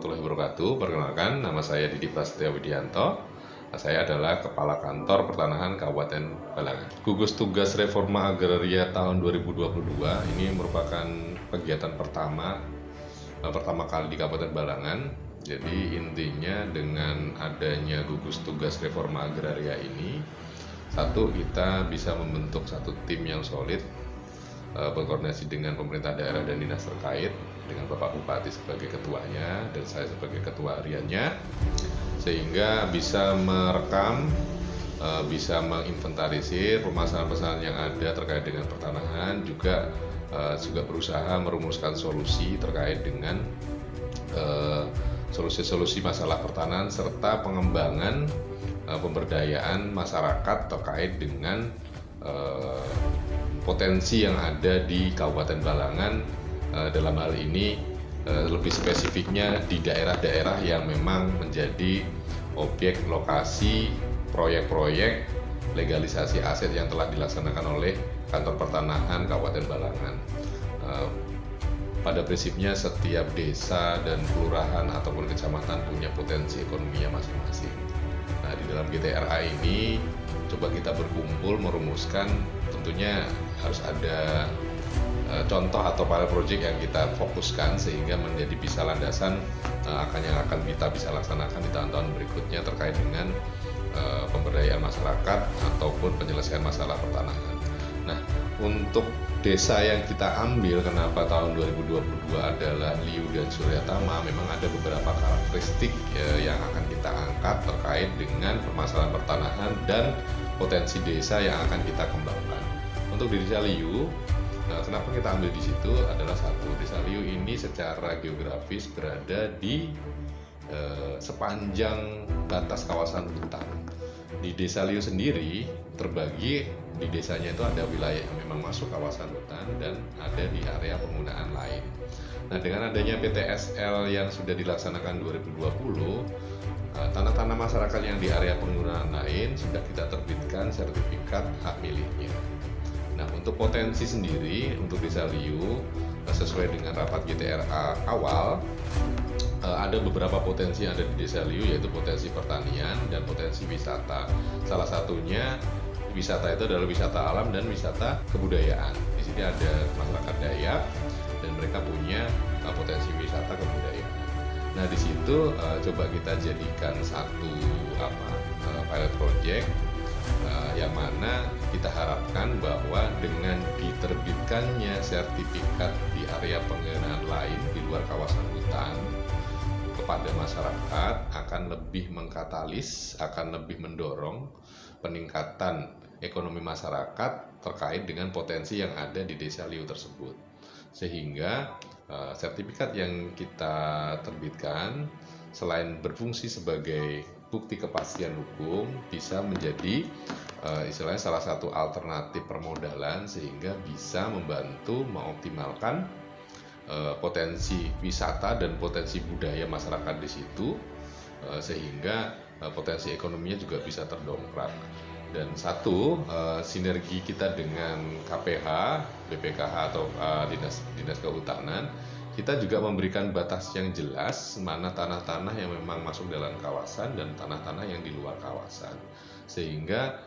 warahmatullahi wabarakatuh. Perkenalkan, nama saya Didi Prasetyo Widianto. Saya adalah Kepala Kantor Pertanahan Kabupaten Balangan. Gugus Tugas Reforma Agraria tahun 2022 ini merupakan kegiatan pertama kali di Kabupaten Balangan. Jadi intinya dengan adanya gugus tugas reforma agraria ini, satu, kita bisa membentuk satu tim yang solid, berkoordinasi dengan pemerintah daerah dan dinas terkait, dengan Bapak Bupati sebagai ketuanya dan saya sebagai ketua hariannya, sehingga bisa merekam, bisa menginventarisir permasalahan-permasalahan yang ada terkait dengan pertanahan, juga berusaha merumuskan solusi terkait dengan solusi-solusi masalah pertanahan serta pengembangan pemberdayaan masyarakat terkait dengan potensi yang ada di Kabupaten Balangan, dalam hal ini lebih spesifiknya di daerah-daerah yang memang menjadi objek lokasi proyek-proyek legalisasi aset yang telah dilaksanakan oleh Kantor Pertanahan Kabupaten Balangan. Pada prinsipnya setiap desa dan kelurahan ataupun kecamatan punya potensi ekonominya masing-masing. Nah, di dalam GTRA ini coba kita berkumpul merumuskan, tentunya harus ada contoh atau pilot project yang kita fokuskan sehingga menjadi bisa landasan yang akan kita bisa laksanakan di tahun-tahun berikutnya terkait dengan pemberdayaan masyarakat ataupun penyelesaian masalah pertanahan. Nah, untuk desa yang kita ambil, kenapa tahun 2022 adalah Liu dan Suryatama, memang ada beberapa karakteristik yang akan kita angkat terkait dengan permasalahan pertanahan dan potensi desa yang akan kita kembangkan. Untuk di desa Liu, kenapa kita ambil di situ adalah satu, desa Liu ini secara geografis berada di sepanjang batas kawasan hutan. Di desa Liu sendiri terbagi, di desanya itu ada wilayah yang memang masuk kawasan hutan dan ada di area penggunaan lain. Nah, dengan adanya PTSL yang sudah dilaksanakan 2020, tanah-tanah masyarakat yang di area penggunaan lain sudah kita terbitkan sertifikat hak miliknya. Nah, untuk potensi sendiri untuk desa Liu, sesuai dengan rapat GTRA awal, ada beberapa potensi yang ada di desa Liu, yaitu potensi pertanian dan potensi wisata. Salah satunya wisata itu adalah wisata alam dan wisata kebudayaan. Di sini ada masyarakat Dayak dan mereka punya potensi wisata kebudayaan. Nah, di situ coba kita jadikan satu pilot project yang mana kita harapkan bahwa dengan diterbitkannya sertifikat di area penggunaan lain di luar kawasan hutan kepada masyarakat akan lebih mengkatalis, akan lebih mendorong peningkatan ekonomi masyarakat terkait dengan potensi yang ada di desa Liu tersebut. Sehingga sertifikat yang kita terbitkan selain berfungsi sebagai bukti kepastian hukum, bisa menjadi istilahnya salah satu alternatif permodalan sehingga bisa membantu mengoptimalkan potensi wisata dan potensi budaya masyarakat di situ, sehingga potensi ekonominya juga bisa terdongkrak. Dan satu, sinergi kita dengan KPH, BPKH atau Dinas Kehutanan, kita juga memberikan batas yang jelas mana tanah-tanah yang memang masuk dalam kawasan dan tanah-tanah yang di luar kawasan, sehingga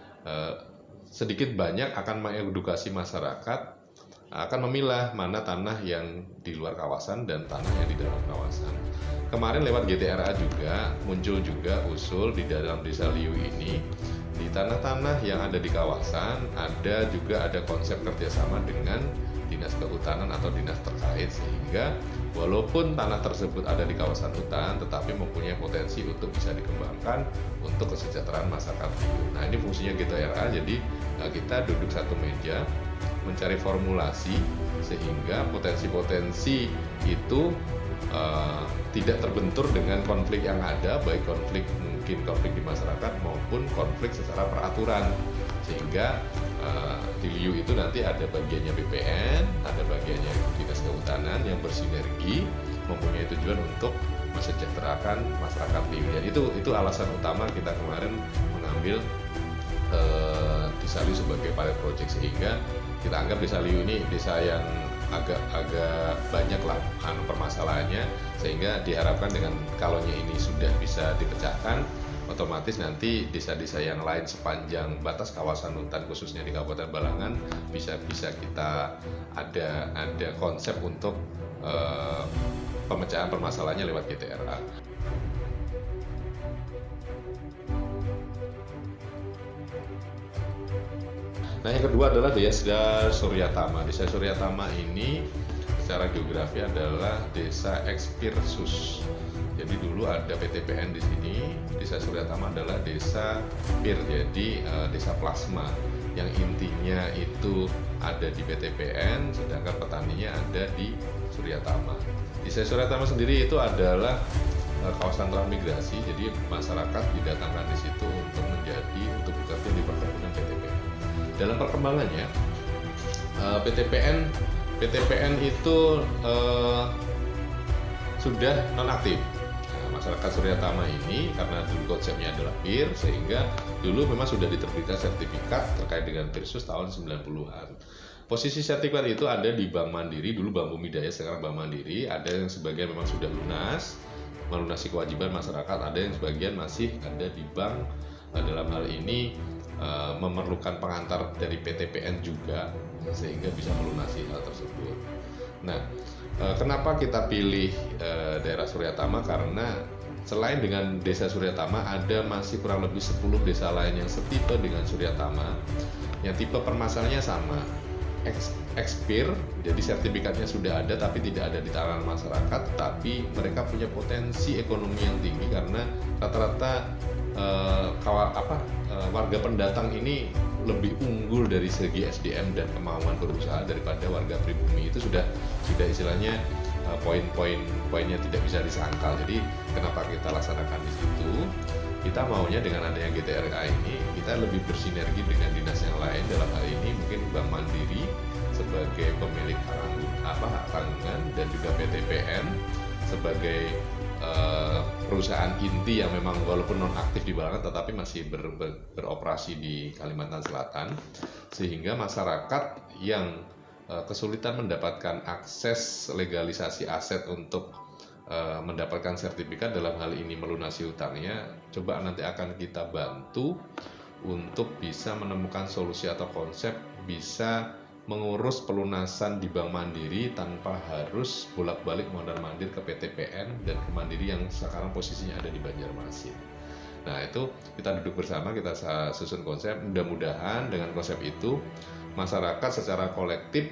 sedikit banyak akan mengedukasi masyarakat akan memilah mana tanah yang di luar kawasan dan tanah yang di dalam kawasan. Kemarin lewat GTRA juga muncul juga usul di dalam desa Liu ini, di tanah-tanah yang ada di kawasan ada konsep kerjasama dengan dinas kehutanan atau dinas terkait, sehingga walaupun tanah tersebut ada di kawasan hutan tetapi mempunyai potensi untuk bisa dikembangkan untuk kesejahteraan masyarakat Liu. Nah, ini fungsinya GTRA, jadi kita duduk satu meja mencari formulasi sehingga potensi-potensi itu tidak terbentur dengan konflik yang ada, baik konflik di masyarakat maupun konflik secara peraturan, sehingga di Liu itu nanti ada bagiannya BPN, ada bagiannya Dinas Kehutanan yang bersinergi mempunyai tujuan untuk mesejahterakan masyarakat Liu. Dan itu alasan utama kita kemarin mengambil desa Liu sebagai pilot project, sehingga kita anggap desa Liu ini desa yang agak banyak lah permasalahannya, Sehingga diharapkan dengan kalaunya ini sudah bisa dipecahkan, otomatis nanti desa-desa yang lain sepanjang batas kawasan hutan khususnya di Kabupaten Balangan bisa kita ada konsep untuk pemecahan permasalahannya lewat GTRA. Nah, yang kedua adalah Desa Suryatama. Desa Suryatama ini secara geografi adalah desa ekskursus. Jadi dulu ada PTPN di sini. Desa Suryatama adalah desa PIR, jadi desa plasma yang intinya itu ada di PTPN, sedangkan petaninya ada di Suryatama. Desa Suryatama sendiri itu adalah kawasan transmigrasi, jadi masyarakat didatangkan di situ untuk bekerja di perkebunan PTPN. Dalam perkembangannya, PTPN itu sudah nonaktif. Masyarakat Suryatama ini karena dulu konsepnya adalah PIR, sehingga dulu memang sudah diterbitkan sertifikat terkait dengan PIRSUS tahun 90-an. Posisi sertifikat itu ada di Bank Mandiri, dulu Bank Bumi Daya, sekarang Bank Mandiri. Ada yang sebagian memang sudah melunasi kewajiban masyarakat, ada yang sebagian masih ada di bank. Dalam hal ini memerlukan pengantar dari PTPN juga, sehingga bisa melunasi hal tersebut. Nah, kenapa kita pilih daerah Suryatama? Karena selain dengan desa Suryatama, ada masih kurang lebih 10 desa lain yang setipe dengan Suryatama, yang tipe permasalahannya sama, ekspir, jadi sertifikatnya sudah ada tapi tidak ada di tangan masyarakat, tapi mereka punya potensi ekonomi yang tinggi karena rata-rata warga pendatang ini lebih unggul dari segi SDM dan kemauan berusaha daripada warga pribumi. Itu sudah istilahnya poinnya tidak bisa disangkal. Jadi kenapa kita laksanakan di situ? Kita maunya dengan adanya GTRA ini kita lebih bersinergi dengan dinas yang lain. Dalam hal ini mungkin Bank Mandiri sebagai pemilik tanggungan dan juga PTPN sebagai perusahaan inti yang memang walaupun non aktif di Balangan tetapi masih beroperasi di Kalimantan Selatan, sehingga masyarakat yang kesulitan mendapatkan akses legalisasi aset untuk mendapatkan sertifikat, dalam hal ini melunasi hutangnya, coba nanti akan kita bantu untuk bisa menemukan solusi atau konsep bisa mengurus pelunasan di Bank Mandiri tanpa harus bolak-balik mondar-mandir ke PTPN dan ke Mandiri yang sekarang posisinya ada di Banjarmasin. Nah, itu kita duduk bersama, kita susun konsep. Mudah-mudahan dengan konsep itu masyarakat secara kolektif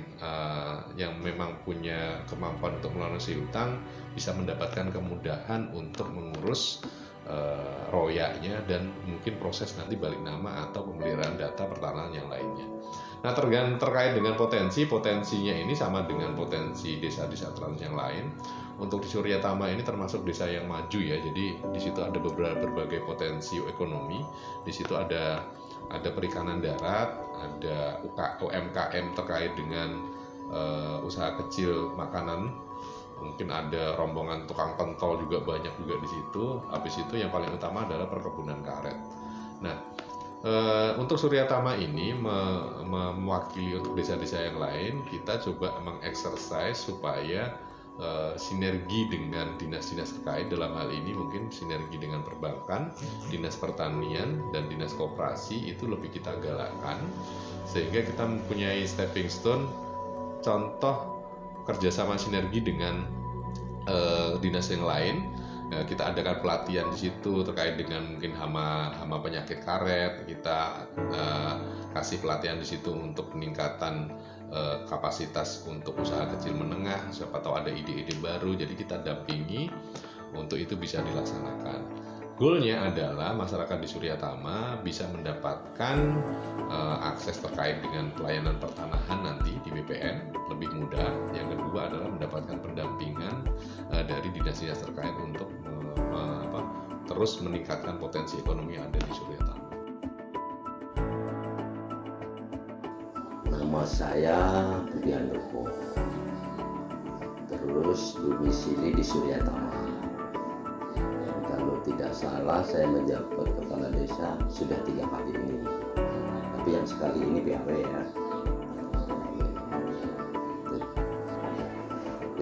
yang memang punya kemampuan untuk melunasi hutang bisa mendapatkan kemudahan untuk mengurus royaknya dan mungkin proses nanti balik nama atau pemeliharaan data pertanahan yang lainnya. Nah, terkait dengan potensinya ini sama dengan potensi desa-desa trans yang lain. Untuk di Suryatama ini termasuk desa yang maju ya, jadi di situ ada berbagai potensi ekonomi. Di situ ada perikanan darat, ada UMKM terkait dengan usaha kecil makanan, mungkin ada rombongan tukang pentol juga banyak juga di situ. Habis itu yang paling utama adalah perkebunan karet. Nah, untuk Suryatama ini mewakili untuk desa-desa yang lain, kita coba mengeksersis supaya sinergi dengan dinas-dinas terkait. Dalam hal ini mungkin sinergi dengan perbankan, dinas pertanian, dan dinas koperasi itu lebih kita galakkan, sehingga kita mempunyai stepping stone, contoh kerjasama sinergi dengan dinas yang lain. Kita adakan pelatihan di situ terkait dengan mungkin hama penyakit karet. Kita kasih pelatihan di situ untuk peningkatan kapasitas untuk usaha kecil menengah. Siapa tahu ada ide-ide baru, jadi kita dampingi untuk itu bisa dilaksanakan. Goalnya adalah masyarakat di Suryatama bisa mendapatkan akses terkait dengan pelayanan pertanahan nanti di BPN lebih mudah. Yang kedua adalah mendapatkan pendampingan dari dinas-dinas terkait untuk terus meningkatkan potensi ekonomi yang ada di Suryatama. Nama saya Budi Handoko, terus domisili di Suryatama. Kalau tidak salah saya menjabat kepala desa sudah 3 kali ini, tapi yang sekali ini PAW ya.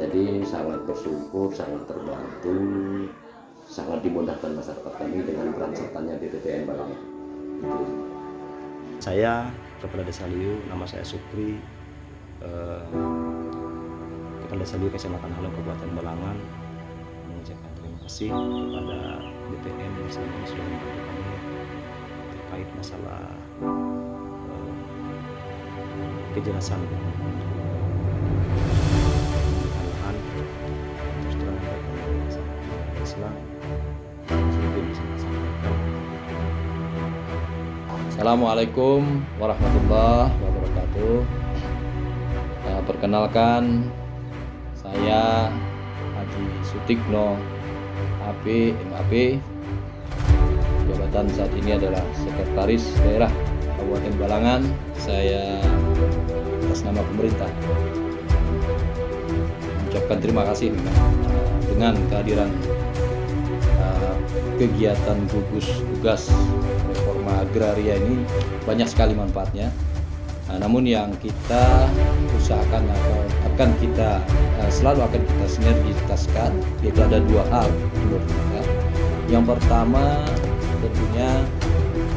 Jadi sangat bersyukur, sangat terbantu, sangat dimudahkan masyarakat kami dengan peran sertanya BPTN Balangan. Saya Kepala Desa Liu, nama saya Supri, Kepala Desa Liu Kecamatan Halau Kabupaten Balangan, mengucapkan terima kasih kepada BPN yang selama ini sudah membantu kami terkait masalah kejelasan lahan. Terus terang Islam mungkin bisa disampaikan. Assalamualaikum warahmatullahi wabarakatuh. Perkenalkan, saya Haji Sutikno MAP. Jabatan saat ini adalah Sekretaris Daerah Kabupaten Balangan. Saya atas nama pemerintah mengucapkan terima kasih dengan kehadiran kegiatan gugus tugas reforma agraria ini banyak sekali manfaatnya. Namun yang kita usahakan akan kita selalu akan kita sinergitaskan, yaitu ada dua hal menurut kita. Yang pertama tentunya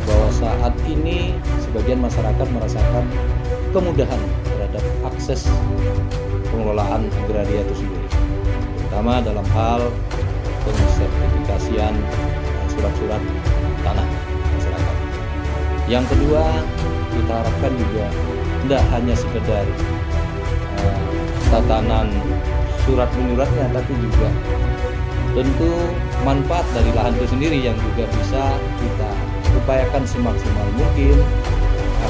bahwa saat ini sebagian masyarakat merasakan kemudahan terhadap akses pengelolaan agraria itu sendiri, terutama dalam hal pensertifikasian surat-surat tanah masyarakat. Yang kedua, kita harapkan juga tidak hanya sekedar tatanan surat menyuratnya, tapi juga tentu manfaat dari lahan itu sendiri yang juga bisa kita upayakan semaksimal mungkin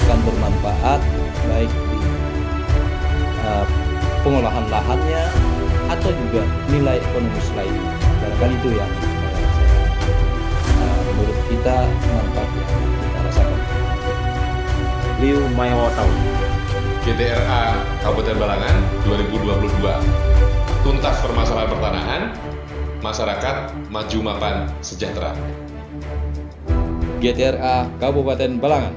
akan bermanfaat baik di pengolahan lahannya atau juga nilai ekonomis lainnya. Barangkali itu yang menurut kita manfaat yang kita rasakan. Liu Mayo Tahun. GTRA Kabupaten Balangan 2022. Tuntas permasalahan pertanahan, masyarakat maju mapan sejahtera. GTRA Kabupaten Balangan,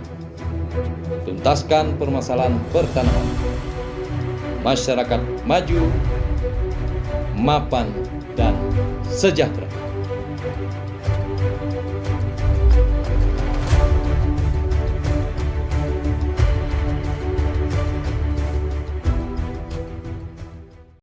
tuntaskan permasalahan pertanahan, masyarakat maju, mapan, dan sejahtera.